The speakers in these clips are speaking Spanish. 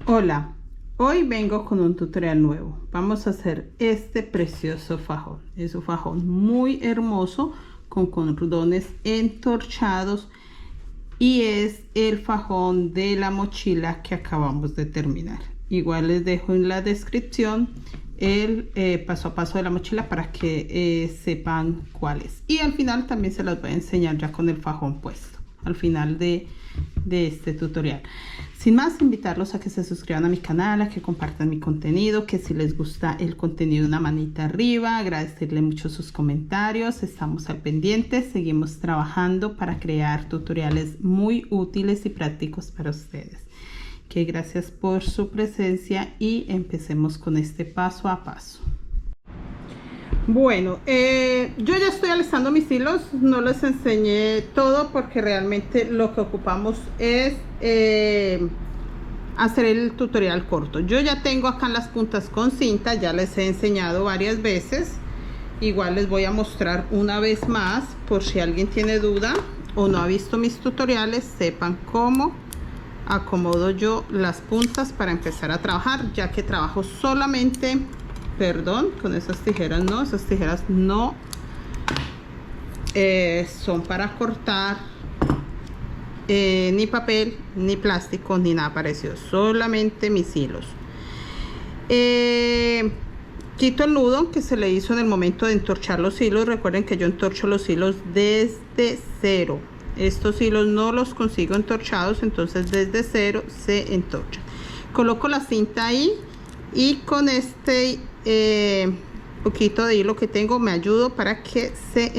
Hola, hoy vengo con un tutorial nuevo. Vamos a hacer este precioso fajón. Es un fajón muy hermoso con cordones entorchados y es el fajón de la mochila que acabamos de terminar. Igual les dejo en la descripción el paso a paso de la mochila para que sepan cuál es. Y al final también se las voy a enseñar ya con el fajón puesto al final de este tutorial. Sin más, invitarlos a que se suscriban a mi canal, a que compartan mi contenido, que si les gusta el contenido, una manita arriba, agradecerle mucho sus comentarios. Estamos al pendiente, seguimos trabajando para crear tutoriales muy útiles y prácticos para ustedes. Que gracias por su presencia y empecemos con este paso a paso. Bueno, yo ya estoy alistando mis hilos, no les enseñé todo porque realmente lo que ocupamos es hacer el tutorial corto. Yo ya tengo acá en las puntas con cinta, ya les he enseñado varias veces. Igual les voy a mostrar una vez más por si alguien tiene duda o no ha visto mis tutoriales, sepan cómo acomodo yo las puntas para empezar a trabajar, ya que trabajo solamente, perdón, con esas tijeras no son para cortar ni papel, ni plástico, ni nada parecido, solamente mis hilos. Quito el nudo que se le hizo en el momento de entorchar los hilos. Recuerden que yo entorcho los hilos desde cero. Estos hilos no los consigo entorchados, entonces desde cero se entorcha. Coloco la cinta ahí y con este poquito de hilo que tengo me ayudo para que se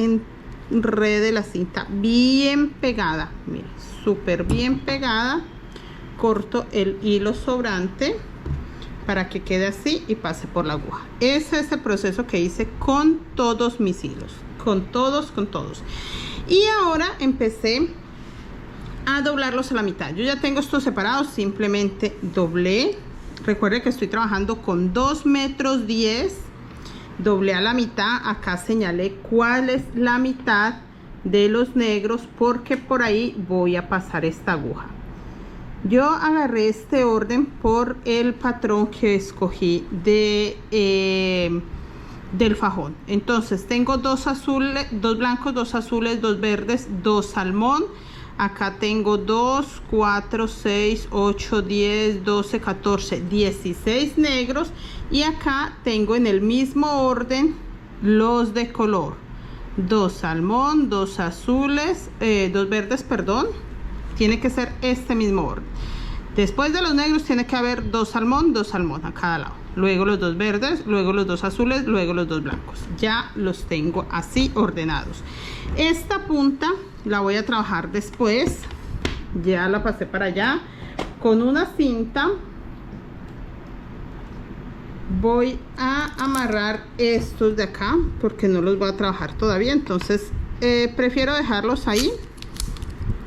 enrede la cinta bien pegada. Miren, súper bien pegada. Corto el hilo sobrante para que quede así y pase por la aguja. Ese es el proceso que hice con todos mis hilos, con todos. Y ahora empecé a doblarlos a la mitad. Yo ya tengo estos separados, simplemente doblé. Recuerden que estoy trabajando con 2,10 metros. Doblé a la mitad. Acá señalé cuál es la mitad de los negros porque por ahí voy a pasar esta aguja. Yo agarré este orden por el patrón que escogí del fajón. Entonces tengo dos azules, dos blancos, dos azules, dos verdes, dos salmón. Acá tengo 2, 4, 6, 8, 10, 12, 14, 16 negros. Y acá tengo en el mismo orden los de color. 2 salmón, 2 azules, 2 verdes, perdón. Tiene que ser este mismo orden. Después de los negros tiene que haber 2 salmón a cada lado. Luego los 2 verdes, luego los 2 azules, luego los 2 blancos. Ya los tengo así ordenados. Esta punta la voy a trabajar después. Ya la pasé para allá. Con una cinta voy a amarrar estos de acá porque no los voy a trabajar todavía. Entonces prefiero dejarlos ahí,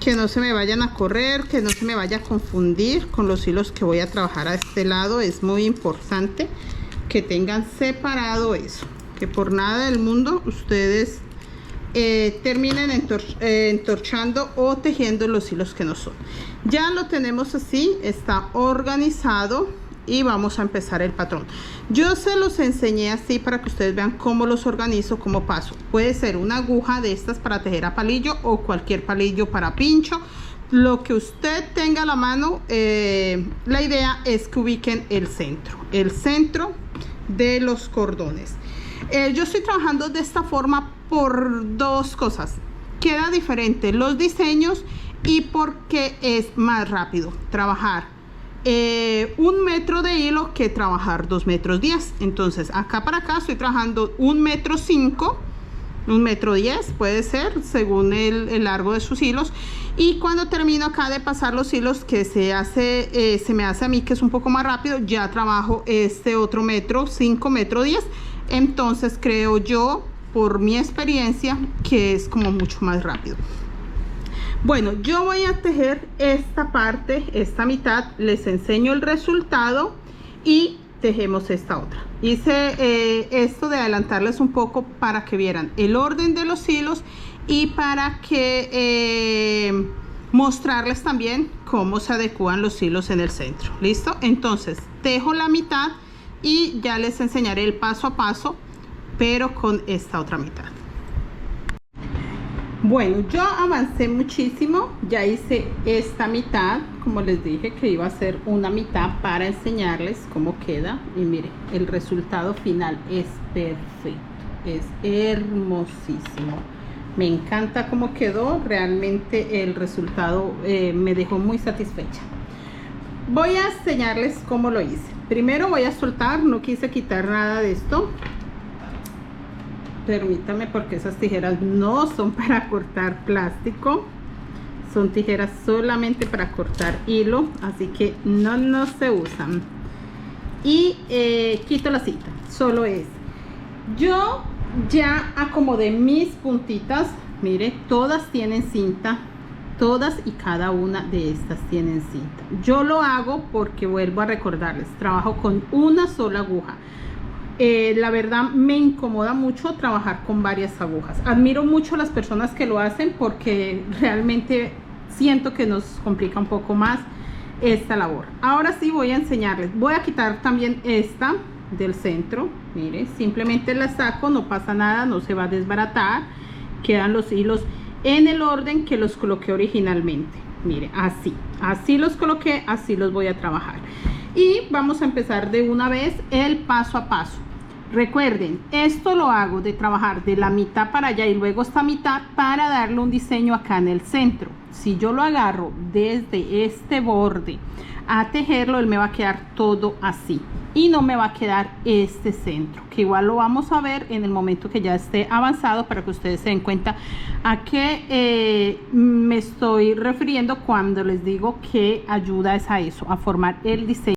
que no se me vayan a correr, que no se me vaya a confundir con los hilos que voy a trabajar a este lado. Es muy importante que tengan separado eso, que por nada del mundo ustedes terminen entorchando o tejiendo los hilos que no son. Ya lo tenemos así, está organizado y vamos a empezar el patrón. Yo se los enseñé así para que ustedes vean cómo los organizo, cómo paso. Puede ser una aguja de estas para tejer a palillo o cualquier palillo para pincho, lo que usted tenga a la mano. La idea es que ubiquen el centro de los cordones. Yo estoy trabajando de esta forma por dos cosas: queda diferente los diseños y porque es más rápido trabajar 1 metro de hilo que trabajar 2,10 metros. Entonces acá para acá estoy trabajando 1,5 metros, 1,10 metros puede ser según el largo de sus hilos. Y cuando termino acá de pasar los hilos, que se me hace a mí que es un poco más rápido, ya trabajo este otro metro, 5,10 metros. Entonces creo yo, por mi experiencia, que es como mucho más rápido. Bueno, yo voy a tejer esta parte, esta mitad, les enseño el resultado y tejemos esta otra. Hice esto de adelantarles un poco para que vieran el orden de los hilos y para que mostrarles también cómo se adecúan los hilos en el centro. ¿Listo? Entonces tejo la mitad y ya les enseñaré el paso a paso, pero con esta otra mitad. Bueno, yo avancé muchísimo, ya hice esta mitad, como les dije que iba a hacer una mitad para enseñarles cómo queda. Y mire, el resultado final es perfecto, es hermosísimo. Me encanta cómo quedó, realmente el resultado me dejó muy satisfecha. Voy a enseñarles cómo lo hice. Primero voy a soltar, no quise quitar nada de esto. Permítame, porque esas tijeras no son para cortar plástico, son tijeras solamente para cortar hilo, así que no se usan. Y quito la cinta, solo es. Yo ya acomodé mis puntitas, mire, todas tienen cinta, todas y cada una de estas tienen cinta. Yo lo hago porque, vuelvo a recordarles, trabajo con una sola aguja. La verdad me incomoda mucho trabajar con varias agujas. Admiro mucho a las personas que lo hacen porque realmente siento que nos complica un poco más esta labor. Ahora sí voy a enseñarles. Voy a quitar también esta del centro. Mire, simplemente la saco, no pasa nada, no se va a desbaratar. Quedan los hilos en el orden que los coloqué originalmente. Mire, así los coloqué, así los voy a trabajar. Y vamos a empezar de una vez el paso a paso. Recuerden, esto lo hago de trabajar de la mitad para allá y luego esta mitad para darle un diseño acá en el centro. Si yo lo agarro desde este borde a tejerlo, él me va a quedar todo así y no me va a quedar este centro, que igual lo vamos a ver en el momento que ya esté avanzado, para que ustedes se den cuenta a qué me estoy refiriendo cuando les digo que ayuda a eso, a formar el diseño.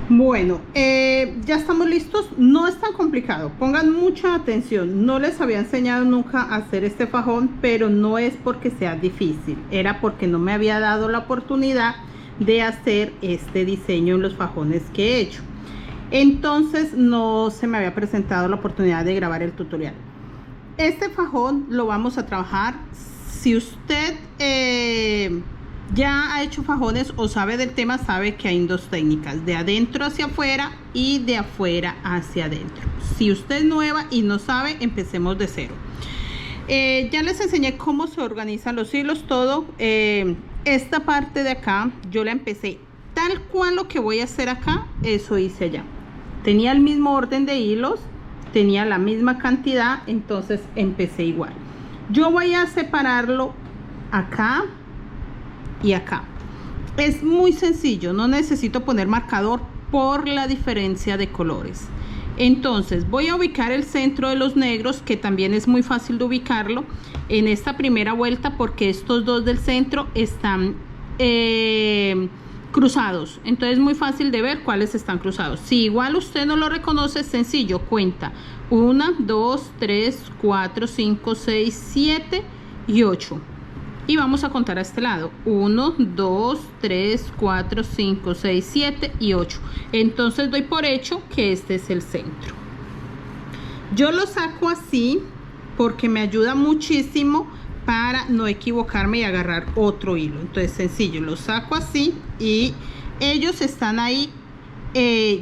Bueno, ya estamos listos. No es tan complicado, pongan mucha atención. No les había enseñado nunca a hacer este fajón, pero no es porque sea difícil, era porque no me había dado la oportunidad de hacer este diseño en los fajones que he hecho. Entonces no se me había presentado la oportunidad de grabar el tutorial. Este fajón lo vamos a trabajar. Si usted ya ha hecho fajones o sabe del tema, sabe que hay dos técnicas: de adentro hacia afuera y de afuera hacia adentro. Si usted es nueva y no sabe, empecemos de cero. Ya les enseñé cómo se organizan los hilos, todo. Esta parte de acá yo la empecé tal cual lo que voy a hacer acá, eso hice allá. Tenía el mismo orden de hilos, tenía la misma cantidad, entonces empecé igual. Yo voy a separarlo acá y acá. Es muy sencillo, no necesito poner marcador por la diferencia de colores. Entonces voy a ubicar el centro de los negros, que también es muy fácil de ubicarlo en esta primera vuelta, porque estos dos del centro están cruzados, entonces es muy fácil de ver cuáles están cruzados. Si igual usted no lo reconoce, es sencillo, cuenta 1, 2, 3, 4, 5, 6, 7 y 8. Y vamos a contar a este lado: 1, 2, 3, 4, 5, 6, 7 y 8. Entonces doy por hecho que este es el centro. Yo lo saco así porque me ayuda muchísimo para no equivocarme y agarrar otro hilo. Entonces sencillo, lo saco así y ellos están ahí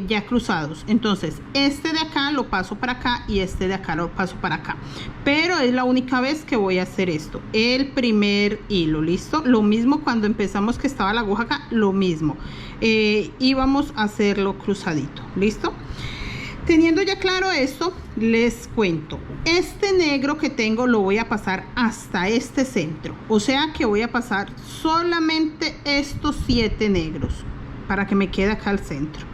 ya cruzados. Entonces este de acá lo paso para acá y este de acá lo paso para acá, pero es la única vez que voy a hacer esto, el primer hilo. Listo, lo mismo cuando empezamos, que estaba la aguja acá, lo mismo, y vamos a hacerlo cruzadito. Listo, teniendo ya claro esto, les cuento. Este negro que tengo lo voy a pasar hasta este centro, o sea que voy a pasar solamente estos 7 negros para que me quede acá al centro.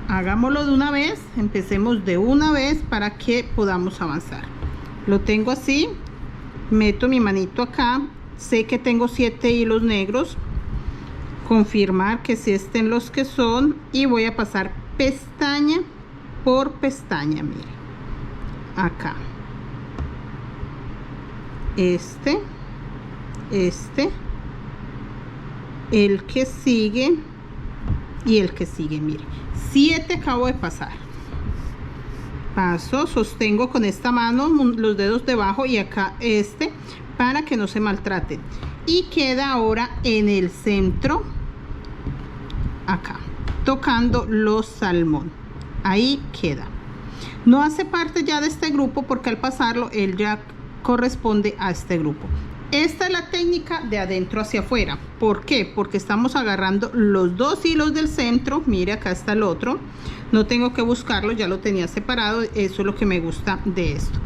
Hagámoslo de una vez, empecemos de una vez para que podamos avanzar. Lo tengo así, meto mi manito acá, sé que tengo 7 hilos negros, confirmar que sí estén los que son, y voy a pasar pestaña por pestaña. Mire, acá este, el que sigue y el que sigue. Mire, 7 acabo de pasar. Paso, sostengo con esta mano los dedos debajo y acá este, para que no se maltraten. y queda ahora en el centro, acá, tocando los salmón. Ahí queda. No hace parte ya de este grupo porque al pasarlo él ya corresponde a este grupo. Esta es la técnica de adentro hacia afuera. ¿Por qué? Porque estamos agarrando los dos hilos del centro. Mire, acá está el otro. No tengo que buscarlo, ya lo tenía separado. Eso es lo que me gusta de esto.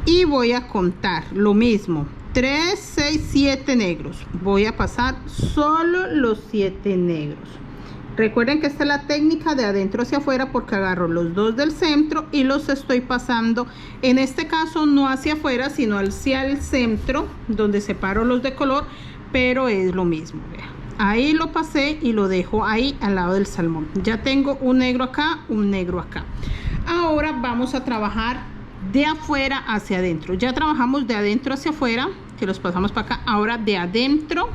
Y voy a contar lo mismo. 3, 6, 7 negros. Voy a pasar solo los 7 negros. Recuerden que esta es la técnica de adentro hacia afuera porque agarro los dos del centro y los estoy pasando, en este caso no hacia afuera sino hacia el centro donde separo los de color, pero es lo mismo. Vean, ahí lo pasé y lo dejo ahí al lado del salmón. Ya tengo un negro acá, un negro acá. Ahora vamos a trabajar de afuera hacia adentro. Ya trabajamos de adentro hacia afuera, que los pasamos para acá. Ahora de adentro,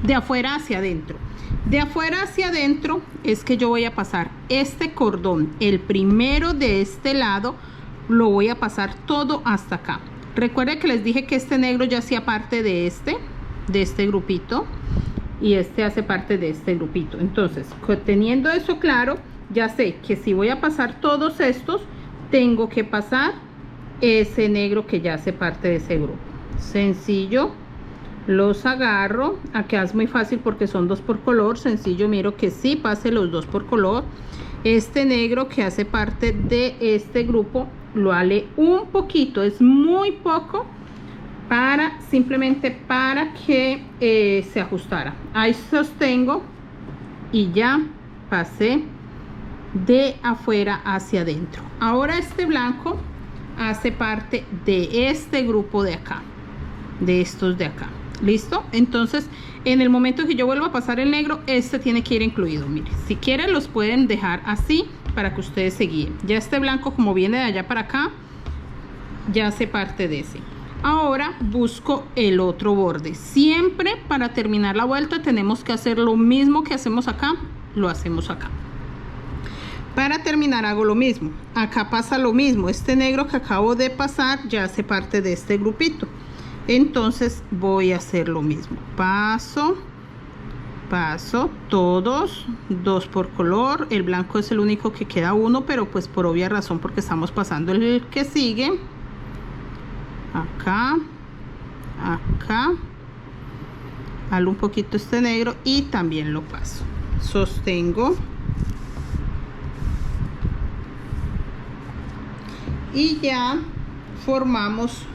de afuera hacia adentro. De afuera hacia adentro es que yo voy a pasar este cordón, el primero de este lado, lo voy a pasar todo hasta acá. Recuerden que les dije que este negro ya hacía parte de este grupito, y este hace parte de este grupito. Entonces, teniendo eso claro, ya sé que si voy a pasar todos estos, tengo que pasar ese negro que ya hace parte de ese grupo. Sencillo. Los agarro, acá es muy fácil porque son dos por color, sencillo, miro que sí pase los dos por color. Este negro que hace parte de este grupo lo ale un poquito, es muy poco, para simplemente para que se ajustara. Ahí sostengo y ya pasé de afuera hacia adentro. Ahora este blanco hace parte de este grupo de acá, de estos de acá. ¿Listo? Entonces, en el momento que yo vuelva a pasar el negro, este tiene que ir incluido. Miren, si quieren los pueden dejar así para que ustedes se guíen. Ya este blanco, como viene de allá para acá, ya hace parte de ese. Ahora busco el otro borde. Siempre para terminar la vuelta tenemos que hacer lo mismo que hacemos acá, lo hacemos acá. Para terminar hago lo mismo. Acá pasa lo mismo. Este negro que acabo de pasar ya hace parte de este grupito. Entonces voy a hacer lo mismo, paso, todos, dos por color. El blanco es el único que queda uno, pero pues por obvia razón porque estamos pasando el que sigue. Acá, acá, halo un poquito este negro y también lo paso. Sostengo y ya formamos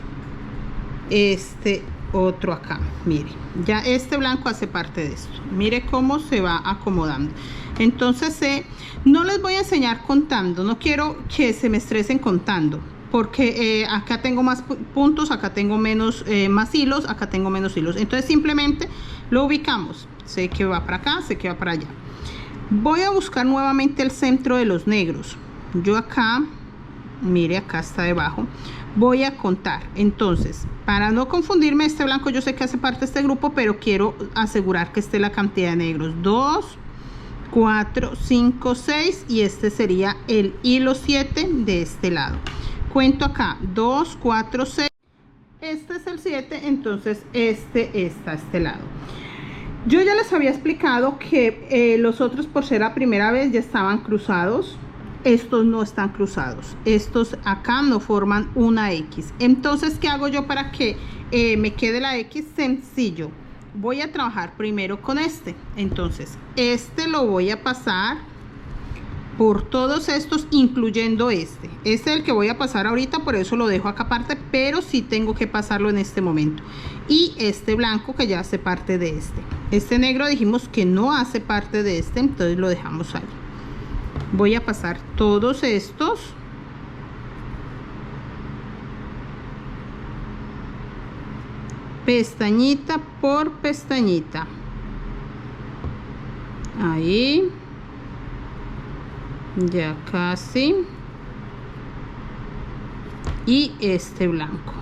este otro acá. Mire, ya este blanco hace parte de esto. Mire cómo se va acomodando. Entonces no les voy a enseñar contando, no quiero que se me estresen contando porque acá tengo más puntos, acá tengo menos, más hilos, acá tengo menos hilos. Entonces simplemente lo ubicamos. Sé que va para acá, sé que va para allá. Voy a buscar nuevamente el centro de los negros. Yo acá, mire, acá está debajo. Voy a contar. Entonces, para no confundirme, este blanco yo sé que hace parte de este grupo, pero quiero asegurar que esté la cantidad de negros. 2, 4, 5, 6 y este sería el hilo 7 de este lado. Cuento acá 2, 4, 6. Este es el 7, entonces este está a este lado. Yo ya les había explicado que los otros, por ser la primera vez, ya estaban cruzados. Estos no están cruzados, estos acá no forman una X. Entonces, ¿qué hago yo para que me quede la X? Sencillo, voy a trabajar primero con este. Entonces, este lo voy a pasar por todos estos, incluyendo este. Este es el que voy a pasar ahorita, por eso lo dejo acá aparte, pero sí tengo que pasarlo en este momento. Y este blanco que ya hace parte de este. Este negro dijimos que no hace parte de este, entonces lo dejamos ahí. Voy a pasar todos estos. Pestañita por pestañita. Ahí. Ya casi. Y este blanco.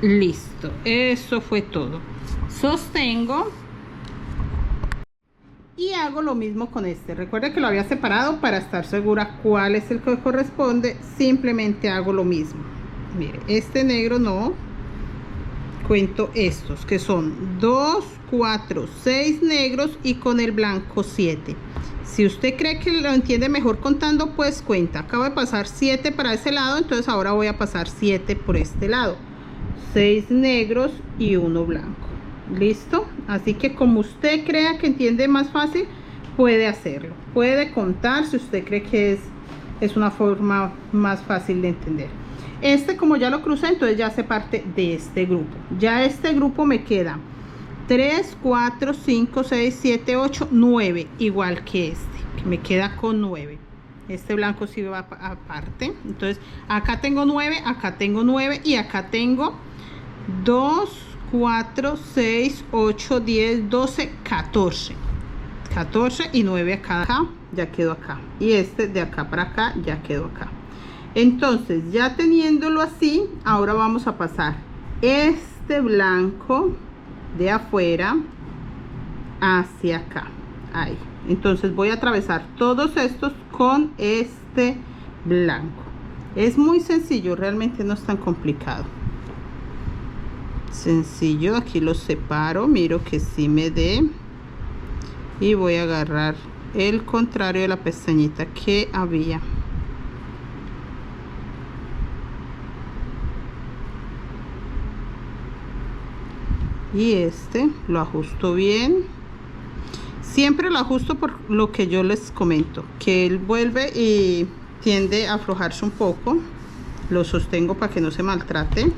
Listo. Eso fue todo. Sostengo. Y hago lo mismo con este. Recuerden que lo había separado para estar segura cuál es el que corresponde. Simplemente hago lo mismo. Mire, este negro no. cuento estos que son 2, 4, 6 negros y con el blanco 7. Si usted cree que lo entiende mejor contando, pues cuenta. Acabo de pasar 7 para ese lado, entonces ahora voy a pasar 7 por este lado. 6 negros y 1 blanco. ¿Listo? Así que como usted crea que entiende más fácil, puede hacerlo. Puede contar si usted cree que es una forma más fácil de entender. Como ya lo crucé, entonces ya hace parte de este grupo. Ya este grupo me queda 3, 4, 5, 6, 7, 8, 9, igual que que me queda con 9. Este blanco sí va aparte. Entonces acá tengo 9, acá tengo 9 y acá tengo 2, 4, 6, 8, 10, 12, 14. 14 y 9 acá, ya quedó acá. Y de acá para acá ya quedó acá. Entonces, ya teniéndolo así, ahora vamos a pasar este blanco de afuera hacia acá. Ahí. Entonces voy a atravesar todos estos con este blanco. Es muy sencillo, realmente no es tan complicado. Sencillo, aquí los separo, miro que sí me dé. Y voy a agarrar el contrario de la pestañita que había. Y lo ajusto bien. Siempre lo ajusto por lo que yo les comento, que él vuelve y tiende a aflojarse un poco. Lo sostengo para que no se maltrate.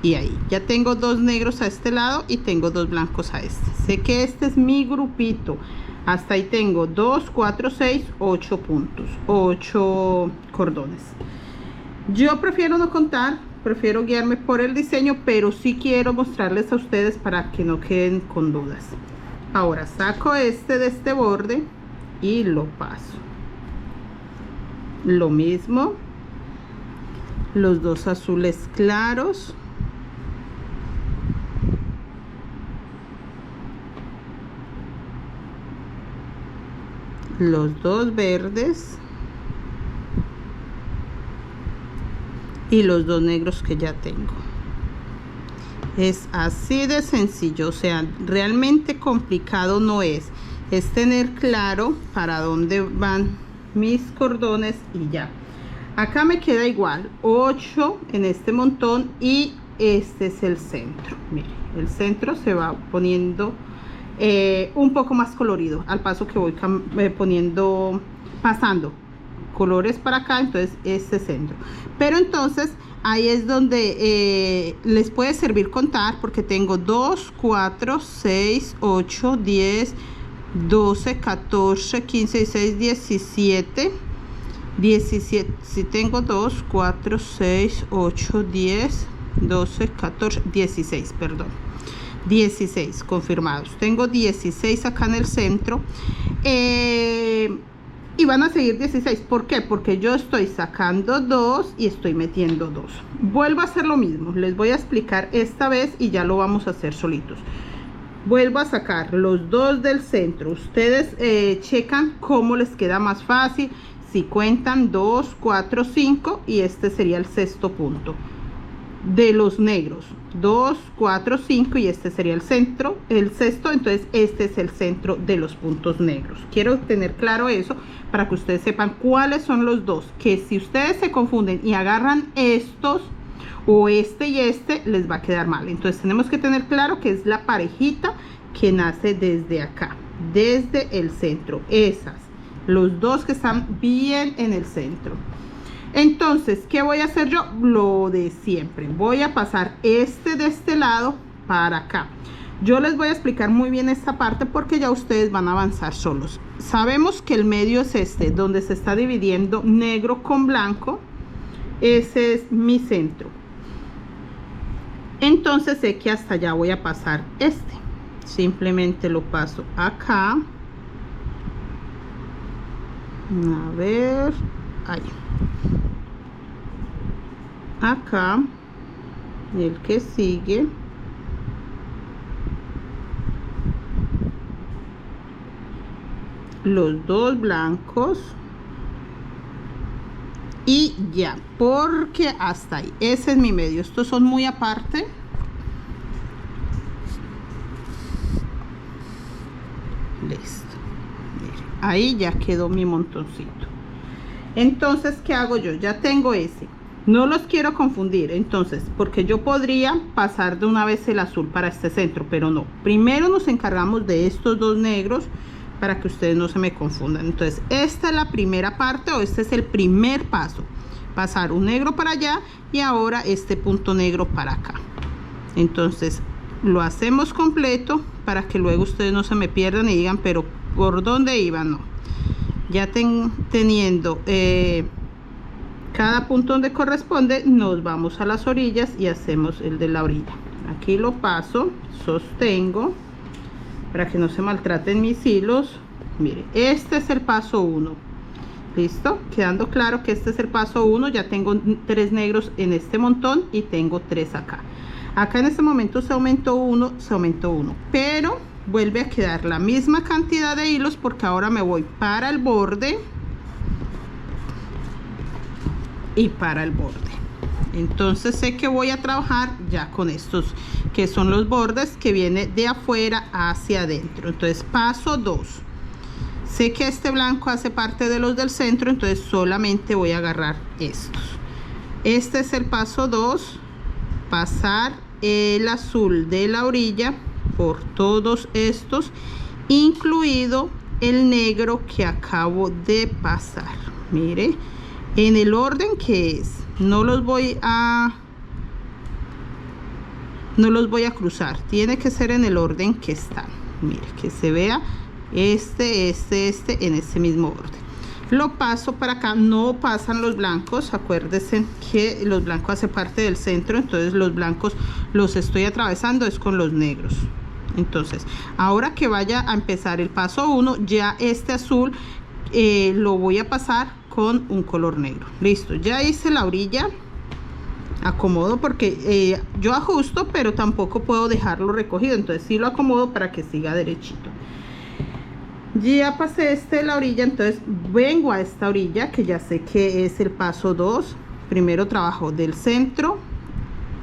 Y ahí ya tengo 2 negros a este lado y tengo 2 blancos a este. Sé que este es mi grupito. Hasta ahí tengo 2, 4, 6, 8 puntos, 8 cordones. Yo prefiero no contar, prefiero guiarme por el diseño, pero sí quiero mostrarles a ustedes para que no queden con dudas. Ahora saco de este borde y lo paso. Lo mismo, los 2 azules claros. Los 2 verdes. Y los 2 negros que ya tengo. Es así de sencillo, o sea, realmente complicado no es. Es tener claro para dónde van mis cordones y ya. Acá me queda igual, 8 en este montón y este es el centro. Miren, el centro se va poniendo un poco más colorido al paso que voy pasando colores para acá, entonces este centro. Pero entonces ahí es donde les puede servir contar, porque tengo 2, 4, 6, 8, 10, 12, 14, 15, 16, 17. 17, si tengo 2, 4, 6, 8, 10, 12, 14, 16, perdón. 16 confirmados. Tengo 16 acá en el centro. Y van a seguir 16. ¿Por qué? Porque yo estoy sacando 2 y estoy metiendo 2. Vuelvo a hacer lo mismo. Les voy a explicar esta vez y ya lo vamos a hacer solitos. Vuelvo a sacar los 2 del centro. Ustedes checan cómo les queda más fácil. Si cuentan 2, 4, 5 y este sería el sexto punto de los negros. 2, 4, 5 y este sería el centro, el sexto. Entonces este es el centro de los puntos negros. Quiero tener claro eso para que ustedes sepan cuáles son los 2, que si ustedes se confunden y agarran estos o este y este, les va a quedar mal. Entonces tenemos que tener claro que es la parejita que nace desde acá, desde el centro. Los 2 que están bien en el centro. Entonces, ¿qué voy a hacer yo? Lo de siempre. Voy a pasar de este lado para acá. Yo les voy a explicar muy bien esta parte porque ya ustedes van a avanzar solos. Sabemos que el medio es donde se está dividiendo negro con blanco. Ese es mi centro. Entonces sé que hasta allá voy a pasar Simplemente lo paso acá. A ver, ahí. Acá, y el que sigue. Los 2 blancos. Y ya, porque hasta ahí. Ese es mi medio. Estos son muy aparte. Mire, ahí ya quedó mi montoncito. Entonces, ¿qué hago yo? Ya tengo ese. No los quiero confundir, entonces, porque yo podría pasar de una vez el azul para este centro, pero no. Primero nos encargamos de estos dos negros para que ustedes no se me confundan. Entonces, esta es la primera parte, o este es el primer paso. Pasar un negro para allá y ahora este punto negro para acá. Entonces, lo hacemos completo para que luego ustedes no se me pierdan y digan, pero ¿por dónde iban? No. Ya teniendo cada punto donde corresponde, nos vamos a las orillas y hacemos el de la orilla. Aquí lo paso, sostengo para que no se maltraten mis hilos. Mire, este es el paso 1. Listo, quedando claro que este es el paso 1. Ya tengo 3 negros en este montón y tengo 3 acá. Acá en este momento se aumentó 1, pero vuelve a quedar la misma cantidad de hilos porque ahora me voy para el borde y para el borde. Entonces sé que voy a trabajar ya con estos que son los bordes que viene de afuera hacia adentro. Entonces paso 2. Sé que este blanco hace parte de los del centro, entonces solamente voy a agarrar estos. Este es el paso 2. Pasar el azul de la orilla por todos estos, incluido el negro que acabo de pasar. Mire, en el orden que es, no los voy a cruzar, tiene que ser en el orden que están. Mire, que se vea este en este mismo orden. Lo paso para acá, no pasan los blancos, acuérdense que los blancos hacen parte del centro, entonces los blancos los estoy atravesando es con los negros. Entonces, ahora que vaya a empezar el paso 1, ya este azul lo voy a pasar con un color negro. Listo, ya hice la orilla, acomodo porque yo ajusto, pero tampoco puedo dejarlo recogido, entonces sí lo acomodo para que siga derechito. Ya pasé la orilla, entonces vengo a esta orilla que ya sé que es el paso 2. Primero trabajo del centro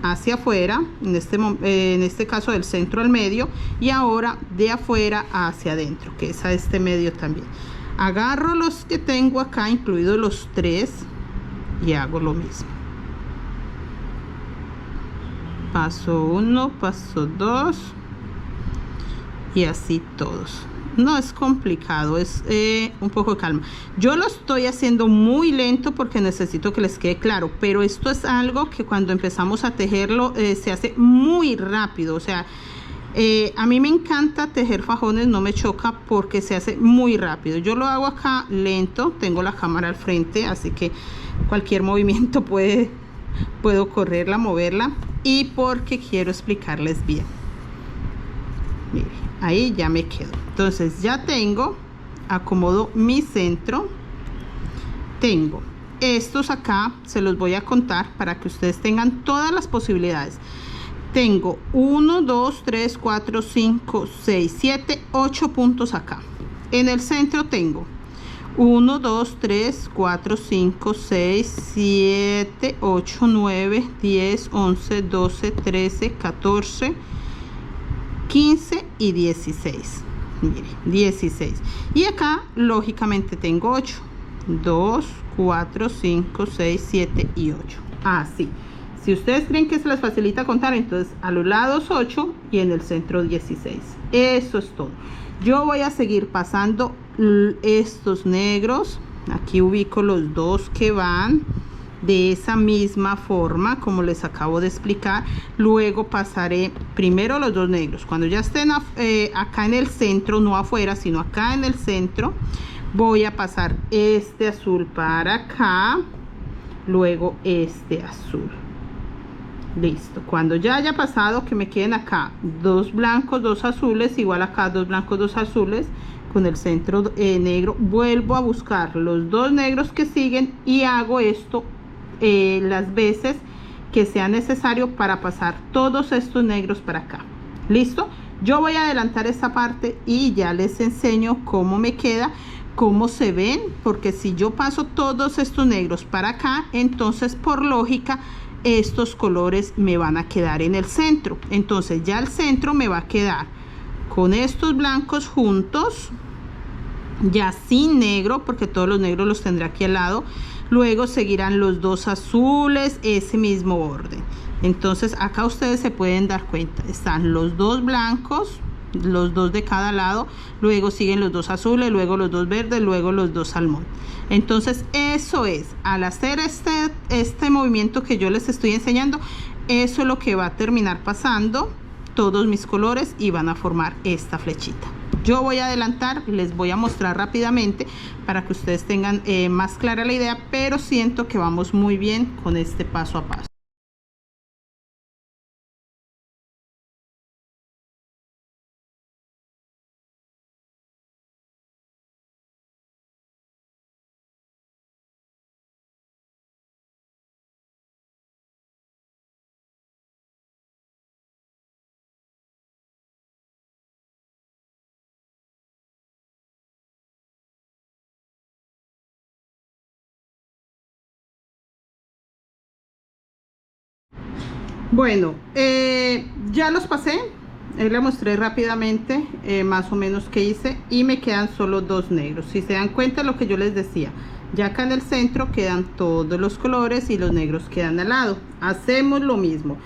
hacia afuera, en este caso del centro al medio, y ahora de afuera hacia adentro, que es a este medio también. Agarro los que tengo acá, incluidos los 3, y hago lo mismo. Paso 1, paso 2 y así todos. No es complicado, es un poco de calma. Yo lo estoy haciendo muy lento porque necesito que les quede claro, pero esto es algo que cuando empezamos a tejerlo se hace muy rápido. O sea, a mí me encanta tejer fajones, no me choca porque se hace muy rápido. Yo lo hago acá lento, tengo la cámara al frente, así que cualquier movimiento puedo correrla, moverla, y porque quiero explicarles bien. Miren, ahí ya me quedo. Entonces ya acomodo mi centro. Tengo estos acá, se los voy a contar para que ustedes tengan todas las posibilidades. Tengo 1, 2, 3, 4, 5, 6, 7, 8 puntos acá. En el centro tengo 1, 2, 3, 4, 5, 6, 7, 8, 9, 10, 11, 12, 13, 14, 15 y 16. Mire, 16. Y acá lógicamente tengo 8. 2, 4, 5, 6, 7 y 8. Así. Si ustedes creen que se les facilita contar, entonces a los lados 8 y en el centro 16. Eso es todo. Yo voy a seguir pasando estos negros. Aquí ubico los dos que van de esa misma forma como les acabo de explicar. Luego pasaré primero los dos negros. Cuando ya estén acá en el centro, no afuera sino acá en el centro, voy a pasar este azul para acá, luego este azul. Listo. Cuando ya haya pasado, que me queden acá dos blancos, dos azules, igual acá dos blancos, dos azules, con el centro negro, vuelvo a buscar los dos negros que siguen y hago esto las veces que sea necesario para pasar todos estos negros para acá. Listo. Yo voy a adelantar esta parte y ya les enseño cómo me queda, cómo se ven, porque si yo paso todos estos negros para acá, entonces por lógica estos colores me van a quedar en el centro. Entonces ya el centro me va a quedar con estos blancos juntos ya sin negro, porque todos los negros los tendré aquí al lado. Luego seguirán los dos azules, ese mismo orden. Entonces acá ustedes se pueden dar cuenta, están los dos blancos, los dos de cada lado, luego siguen los dos azules, luego los dos verdes, luego los dos salmón. Entonces eso es, al hacer este movimiento que yo les estoy enseñando, eso es lo que va a terminar pasando todos mis colores y van a formar esta flechita. Yo voy a adelantar, les voy a mostrar rápidamente para que ustedes tengan más clara la idea, pero siento que vamos muy bien con este paso a paso. Bueno, ya los pasé, les mostré rápidamente más o menos qué hice y me quedan solo dos negros. Si se dan cuenta lo que yo les decía, ya acá en el centro quedan todos los colores y los negros quedan al lado. Hacemos lo mismo,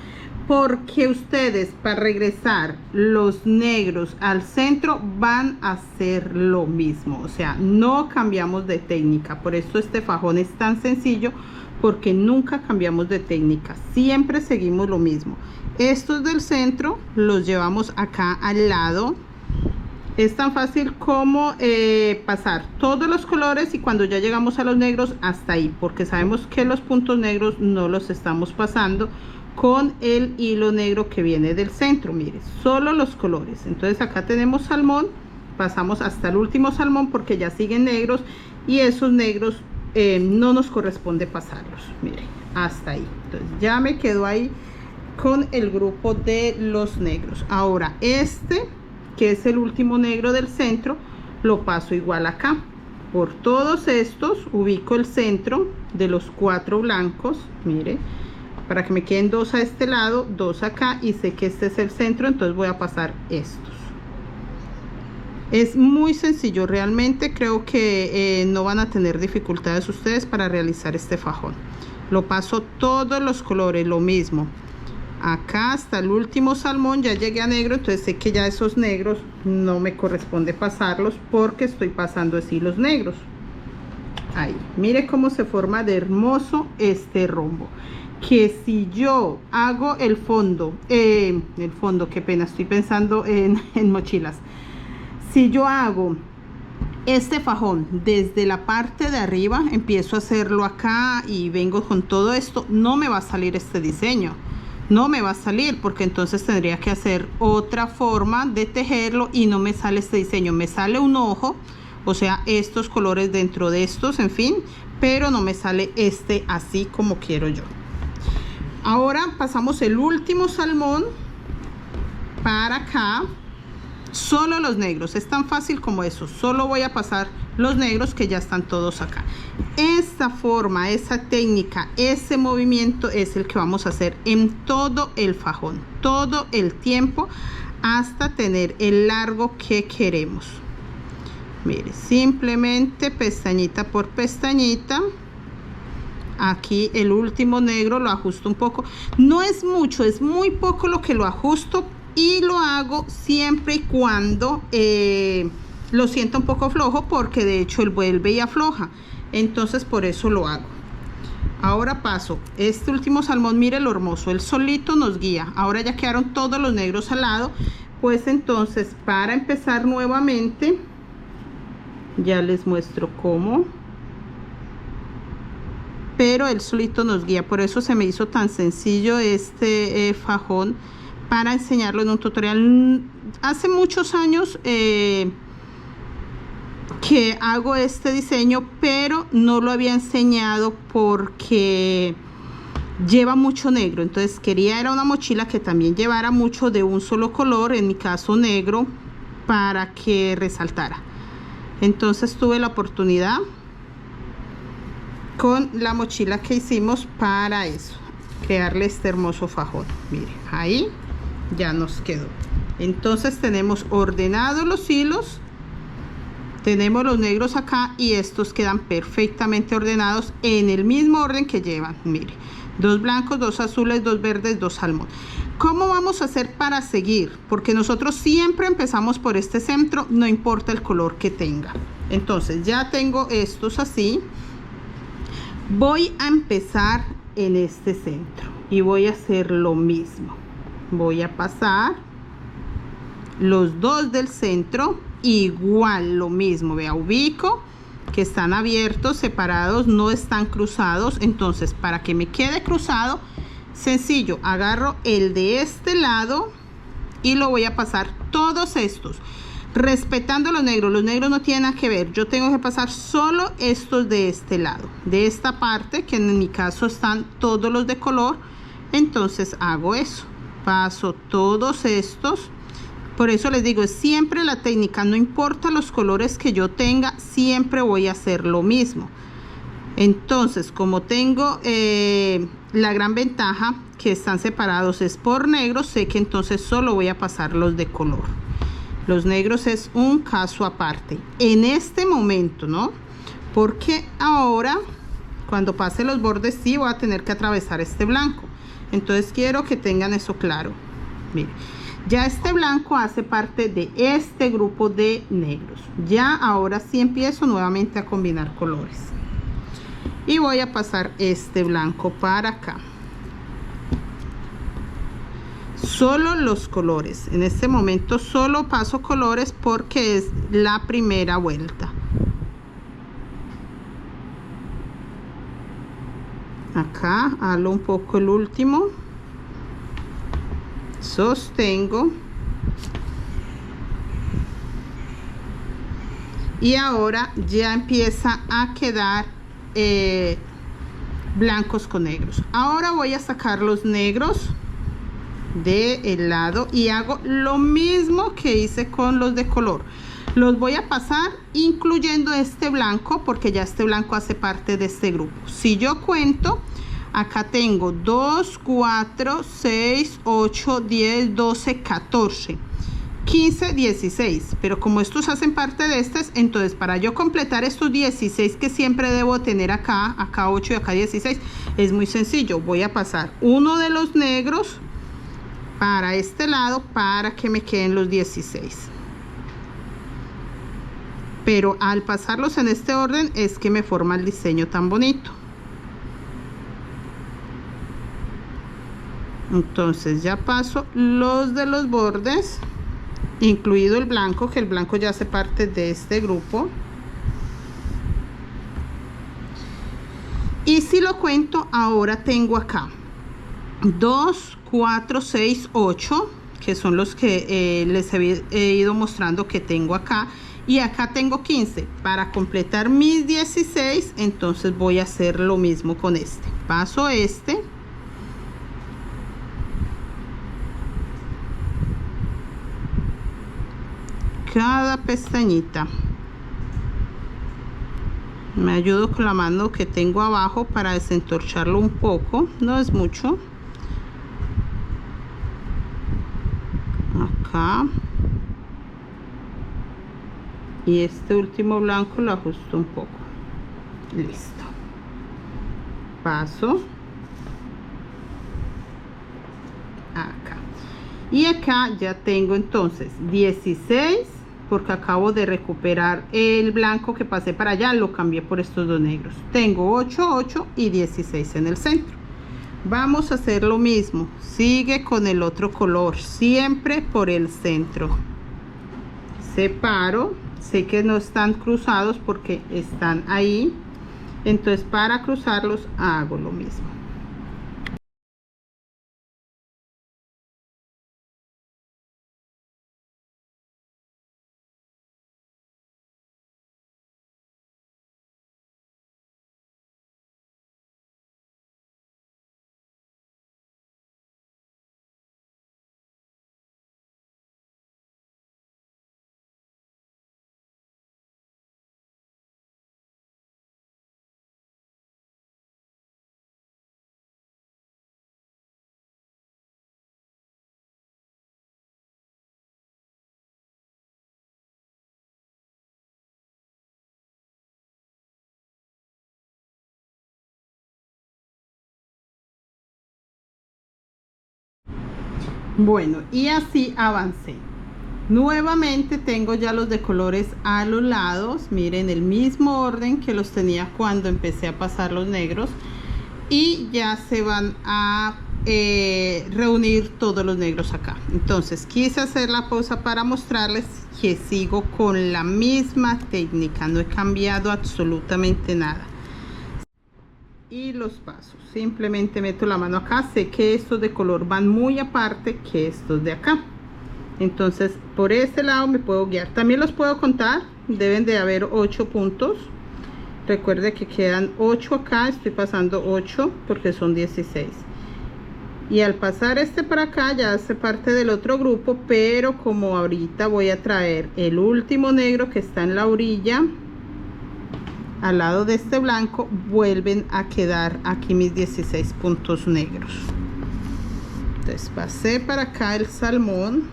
porque ustedes para regresar los negros al centro van a hacer lo mismo, o sea, no cambiamos de técnica. Por eso este fajón es tan sencillo, porque nunca cambiamos de técnica, siempre seguimos lo mismo. Estos del centro los llevamos acá al lado. Es tan fácil como pasar todos los colores y cuando ya llegamos a los negros hasta ahí, porque sabemos que los puntos negros no los estamos pasando con el hilo negro que viene del centro. Mire, solo los colores. Entonces acá tenemos salmón, pasamos hasta el último salmón porque ya siguen negros y esos negros no nos corresponde pasarlos. Mire, hasta ahí. Entonces ya me quedo ahí con el grupo de los negros. Ahora este, que es el último negro del centro, lo paso igual acá. Por todos estos ubico el centro de los cuatro blancos, mire, para que me queden dos a este lado, dos acá, y sé que este es el centro, entonces voy a pasar estos. Es muy sencillo, realmente creo que no van a tener dificultades ustedes para realizar este fajón. Lo paso todos los colores, lo mismo. Acá hasta el último salmón ya llegué a negro, entonces sé que ya esos negros no me corresponde pasarlos porque estoy pasando así los negros. Ahí, mire cómo se forma de hermoso este rombo. Que si yo hago el fondo, qué pena, estoy pensando en mochilas. Si yo hago este fajón desde la parte de arriba, empiezo a hacerlo acá y vengo con todo esto, no me va a salir este diseño. No me va a salir porque entonces tendría que hacer otra forma de tejerlo y no me sale este diseño. Me sale un ojo, o sea, estos colores dentro de estos, en fin, pero no me sale este así como quiero yo. Ahora pasamos el último salmón para acá. Solo los negros, es tan fácil como eso. Solo voy a pasar los negros que ya están todos acá. Esta forma, esa técnica, ese movimiento es el que vamos a hacer en todo el fajón, todo el tiempo, hasta tener el largo que queremos. Mire, simplemente pestañita por pestañita. Aquí el último negro lo ajusto un poco, no es mucho, es muy poco lo que lo ajusto, y lo hago siempre y cuando lo sienta un poco flojo, porque de hecho él vuelve y afloja, entonces por eso lo hago. Ahora paso este último salmón, mire lo hermoso, él solito nos guía. Ahora ya quedaron todos los negros al lado, pues entonces para empezar nuevamente ya les muestro cómo, pero él solito nos guía. Por eso se me hizo tan sencillo este fajón para enseñarlo en un tutorial. Hace muchos años que hago este diseño, pero no lo había enseñado porque lleva mucho negro. Entonces era una mochila que también llevara mucho de un solo color, en mi caso negro, para que resaltara. Entonces tuve la oportunidad con la mochila que hicimos para eso, crearle este hermoso fajón. Mire, ahí ya nos quedó. Entonces tenemos ordenados los hilos Tenemos los negros acá y estos quedan perfectamente ordenados en el mismo orden que llevan. Mire, 2 blancos, 2 azules, 2 verdes, 2 salmón. ¿Cómo vamos a hacer para seguir? Porque nosotros siempre empezamos por este centro, no importa el color que tenga. Entonces ya tengo estos así. Voy a empezar en este centro y voy a hacer lo mismo. Voy a pasar los 2 del centro, igual lo mismo. Vea, ubico que están abiertos, separados, no están cruzados. Entonces, para que me quede cruzado, sencillo, agarro el de este lado y lo voy a pasar todos estos, respetando los negros. Los negros no tienen nada que ver, yo tengo que pasar solo estos de este lado, de esta parte, que en mi caso están todos los de color. Entonces hago eso, paso todos estos. Por eso les digo, es siempre la técnica, no importa los colores que yo tenga, siempre voy a hacer lo mismo. Entonces, como tengo la gran ventaja que están separados es por negros, sé que entonces solo voy a pasar los de color. Los negros es un caso aparte en este momento, ¿no? Porque ahora, cuando pase los bordes, sí voy a tener que atravesar este blanco. Entonces quiero que tengan eso claro. Miren, ya este blanco hace parte de este grupo de negros. Ya ahora sí empiezo nuevamente a combinar colores. Y voy a pasar este blanco para acá. Solo los colores. En este momento solo paso colores porque es la primera vuelta. Acá halo un poco el último. Sostengo. Y ahora ya empieza a quedar blancos con negros. Ahora voy a sacar los negros del lado y hago lo mismo que hice con los de color. Los voy a pasar incluyendo este blanco porque ya este blanco hace parte de este grupo. Si yo cuento, acá tengo 2, 4, 6, 8, 10, 12, 14, 15, 16. Pero como estos hacen parte de estos, entonces para yo completar estos 16 que siempre debo tener acá 8 y acá 16, es muy sencillo. Voy a pasar uno de los negros para este lado para que me queden los 16. Pero al pasarlos en este orden es que me forma el diseño tan bonito. Entonces ya paso los de los bordes, incluido el blanco, que el blanco ya hace parte de este grupo. Y si lo cuento, ahora tengo acá 2, 4, 6, 8, que son los que les he ido mostrando que tengo acá. Y acá tengo 15. Para completar mis 16, entonces voy a hacer lo mismo con este. Paso este. Cada pestañita. Me ayudo con la mano que tengo abajo para desentorcharlo un poco. No es mucho. Acá. Y este último blanco lo ajusto un poco. Listo. Paso acá. Y acá ya tengo entonces 16, porque acabo de recuperar el blanco que pasé para allá, lo cambié por estos dos negros. Tengo 8, 8 y 16 en el centro. Vamos a hacer lo mismo. Sigue con el otro color, siempre por el centro. Separo. Sé que no están cruzados porque están ahí. Entonces para cruzarlos hago lo mismo. Bueno, y así avancé. Nuevamente tengo ya los de colores a los lados, miren, el mismo orden que los tenía cuando empecé a pasar los negros, y ya se van a reunir todos los negros acá. Entonces quise hacer la pausa para mostrarles que sigo con la misma técnica, no he cambiado absolutamente nada. Y los pasos, simplemente meto la mano acá, sé que estos de color van muy aparte que estos de acá, entonces por este lado me puedo guiar. También los puedo contar, deben de haber 8 puntos. Recuerde que quedan 8 acá, estoy pasando 8 porque son 16. Y al pasar este para acá ya hace parte del otro grupo, pero como ahorita voy a traer el último negro que está en la orilla, al lado de este blanco, vuelven a quedar aquí mis 16 puntos negros. Entonces pasé para acá el salmón.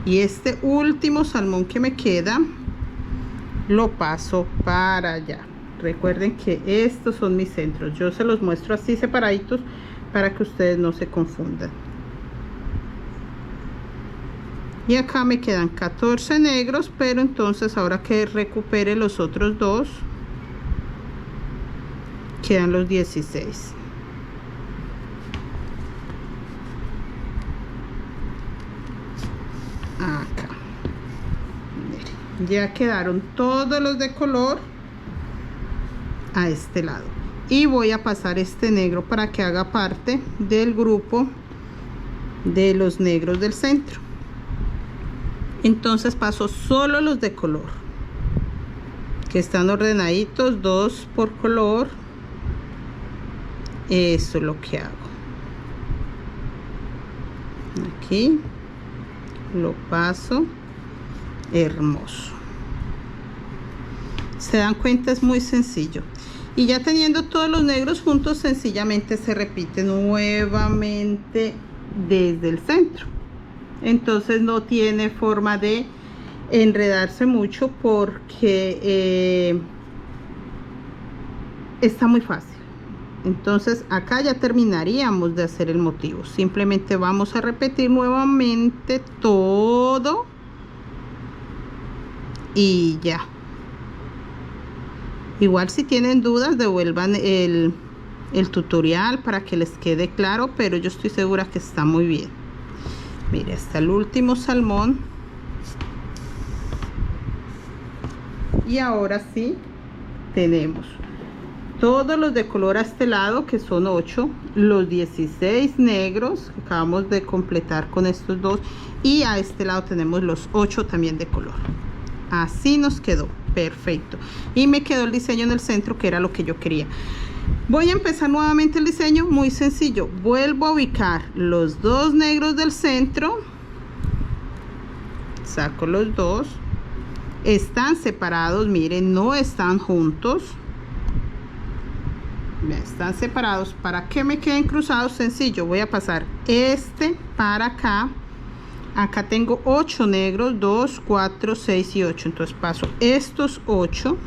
Y este último salmón que me queda, lo paso para allá. Recuerden que estos son mis centros. Yo se los muestro así separaditos para que ustedes no se confundan. Y acá me quedan 14 negros, pero entonces ahora que recupere los otros dos, quedan los 16. Acá. Miren, ya quedaron todos los de color a este lado. Y voy a pasar este negro para que haga parte del grupo de los negros del centro. Entonces paso solo los de color, que están ordenaditos, 2 por color. Eso es lo que hago. Aquí lo paso. Hermoso. Se dan cuenta, es muy sencillo. Y ya teniendo todos los negros juntos, sencillamente se repite nuevamente desde el centro. Entonces no tiene forma de enredarse mucho porque está muy fácil. Entonces acá ya terminaríamos de hacer el motivo. Simplemente vamos a repetir nuevamente todo y ya. Igual si tienen dudas, devuelvan el tutorial para que les quede claro, pero yo estoy segura que está muy bien. Mire, hasta el último salmón. Y ahora sí tenemos todos los de color a este lado, que son 8, los 16 negros que acabamos de completar con estos dos, y a este lado tenemos los 8 también de color. Así nos quedó perfecto, y me quedó el diseño en el centro, que era lo que yo quería. Voy a empezar nuevamente el diseño, muy sencillo. Vuelvo a ubicar los dos negros del centro, saco los dos, están separados, miren, no están juntos, están separados. Para que me queden cruzados, sencillo, voy a pasar este para acá. Acá tengo 8 negros, 2, 4, 6 y 8, entonces paso estos 8.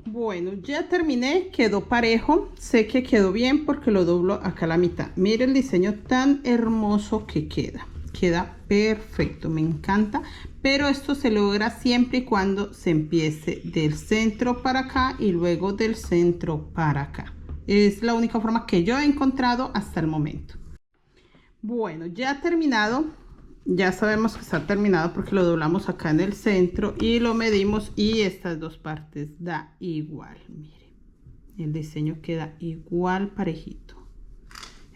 Bueno, ya terminé, quedó parejo, sé que quedó bien porque lo doblo acá a la mitad. Mire el diseño tan hermoso que queda perfecto, me encanta, pero esto se logra siempre y cuando se empiece del centro para acá y luego del centro para acá. Es la única forma que yo he encontrado hasta el momento. Bueno, ya terminado. Ya sabemos que está terminado porque lo doblamos acá en el centro y lo medimos, y estas dos partes da igual. Miren, el diseño queda igual parejito.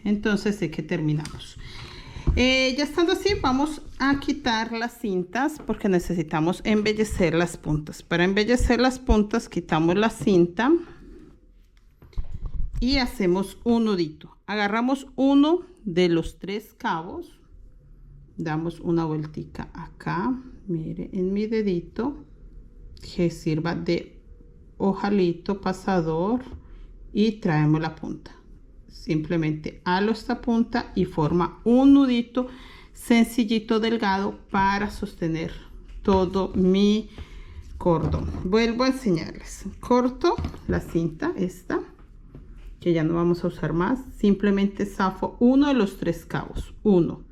Entonces sé que terminamos. Ya estando así, vamos a quitar las cintas porque necesitamos embellecer las puntas. Para embellecer las puntas quitamos la cinta y hacemos un nudito. Agarramos uno de los 3 cabos, damos una vueltica acá, mire, en mi dedito, que sirva de ojalito pasador, y traemos la punta. simplemente halo esta punta y forma un nudito sencillito delgado para sostener todo mi cordón. Vuelvo a enseñarles. Corto la cinta esta, que ya no vamos a usar más. Simplemente zafo uno de los 3 cabos. Uno.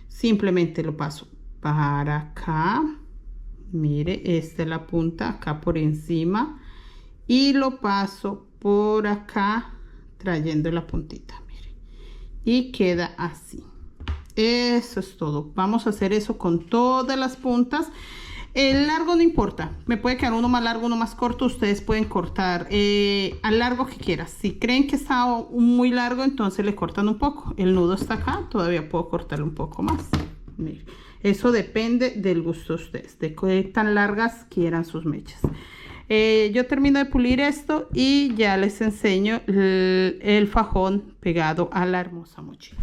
Simplemente lo paso para acá. Mire, esta es la punta acá por encima. Y lo paso por acá trayendo la puntita. Mire. Y queda así. Eso es todo. Vamos a hacer eso con todas las puntas. El largo no importa, me puede quedar uno más largo, uno más corto. Ustedes pueden cortar al largo que quieran. Si creen que está muy largo, entonces le cortan un poco. El nudo está acá, todavía puedo cortarle un poco más. Miren, eso depende del gusto de ustedes, de qué tan largas quieran sus mechas. Yo termino de pulir esto y ya les enseño el fajón pegado a la hermosa mochila.